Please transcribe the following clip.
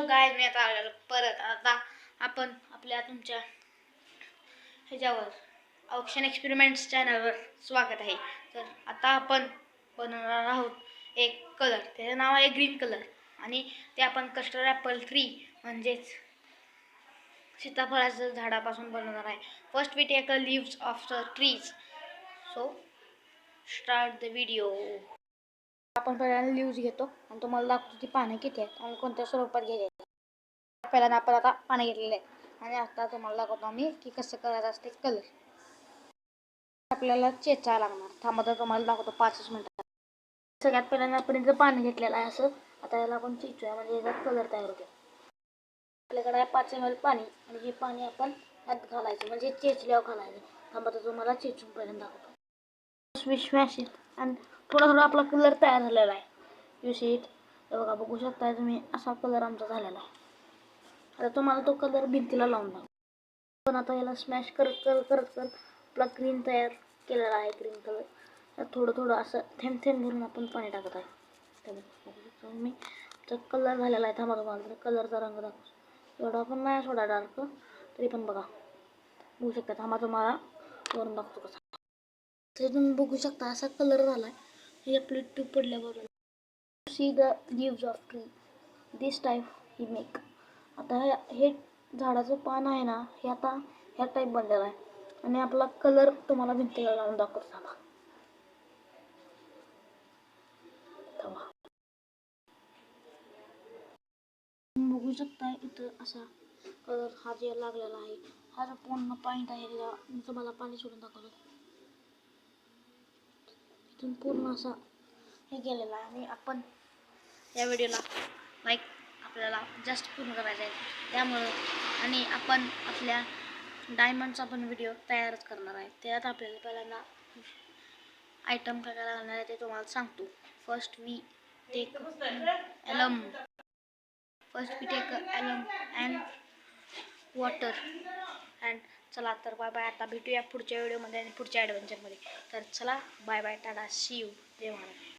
गाय मी आता आलेलो परत. आता आपण आपल्या तुमच्या ह्याच्यावर ऑप्शन एक्सपेरिमेंट्स चॅनलवर स्वागत आहे. तर आता आपण बनवणार आहोत एक कलर, त्याचं नाव आहे ग्रीन कलर, आणि ते आपण कस्टर्ड ॲपल ट्री म्हणजेच सीताफळाच्या झाडापासून बनवणार आहे. First we take a leaves of the trees. So start the video. आपण पहिल्यांदा लीव्स घेतो आणि तुम्हाला दाखवतो ती पाने किती आहेत आणि कोणत्या स्वरूपात घ्यायची. पहिल्यांदा आपण आता पाने घेतलेले आहेत आणि आता तुम्हाला दाखवतो आम्ही की कसं करायचं असते कलर. आपल्याला चेचा लागणार. थांबा तुम्हाला दाखवतो 5 मिनिटात. सगळ्यात पहिल्यांदा आपण इथं पाणी घेतलेलं आहे असं. आता याला आपण चेचूया म्हणजे याचा कलर तयार होतो. आपल्याकडे आहे 5 ml पाणी आणि हे पाणी आपण यात घालायचं म्हणजे चेचल्यावर घालायचं. थांबा तुम्हाला चेचून पहिल्यांदा दाखवतो. स्मॅश इट आणि थोडा आपला कलर तयार झालेला आहे. You see it. बघा, बघू शकता तुम्ही, असा कलर आमचा झालेला आहे. आता तुम्हाला तो कलर भिंतीला लावून टाकू. पण आता याला स्मॅश करत आपला ग्रीन तयार केलेला आहे. ग्रीन कलर तर थोडं असं थेंब भरून आपण पाणी टाकत आहे. त्यामुळे मी तर कलर झालेला आहे. थांबा तुम्हाला कलरचा रंग दाखवतो. एवढा पण नाही थोडा डार्क, तरी पण बघा बघू शकता. थांबा तुम्हाला वरून दाखवतो कसा. तर तुम्ही बघू शकता असा कलर झाला आहे. हे आपली ट्यूब पडल्याबरोबर see the leaves of tree this type he make. आता हे झाडाचं पान आहे ना, हे आता ह्या टाईप बनलेलं आहे आणि आपला कलर तुम्हाला भिंतीला लावून दाखवतो. बघू शकता इथं असा कलर हा जे लागलेला आहे. हा जो पूर्ण पॉईंट आहे मी तुम्हाला पाणी सोडून दाखवतो. इथून पूर्ण असा हे गेलेला आहे आणि आपण या व्हिडिओला लाईक आपल्याला जास्त पूर्ण करायचं आहे त्यामुळं, आणि आपण आपल्या डायमंडचा पण व्हिडिओ तयारच करणार आहे. त्यात आपल्याला पहिल्यांदा आयटम काय लागणार आहे ते तुम्हाला सांगतो. First we take alum and water and चला तर बाय बाय. आता भेटूया पुढच्या व्हिडिओमध्ये आणि पुढच्या ॲडव्हेंचरमध्ये. तर चला bye bye, tata, see you, जय महाराज.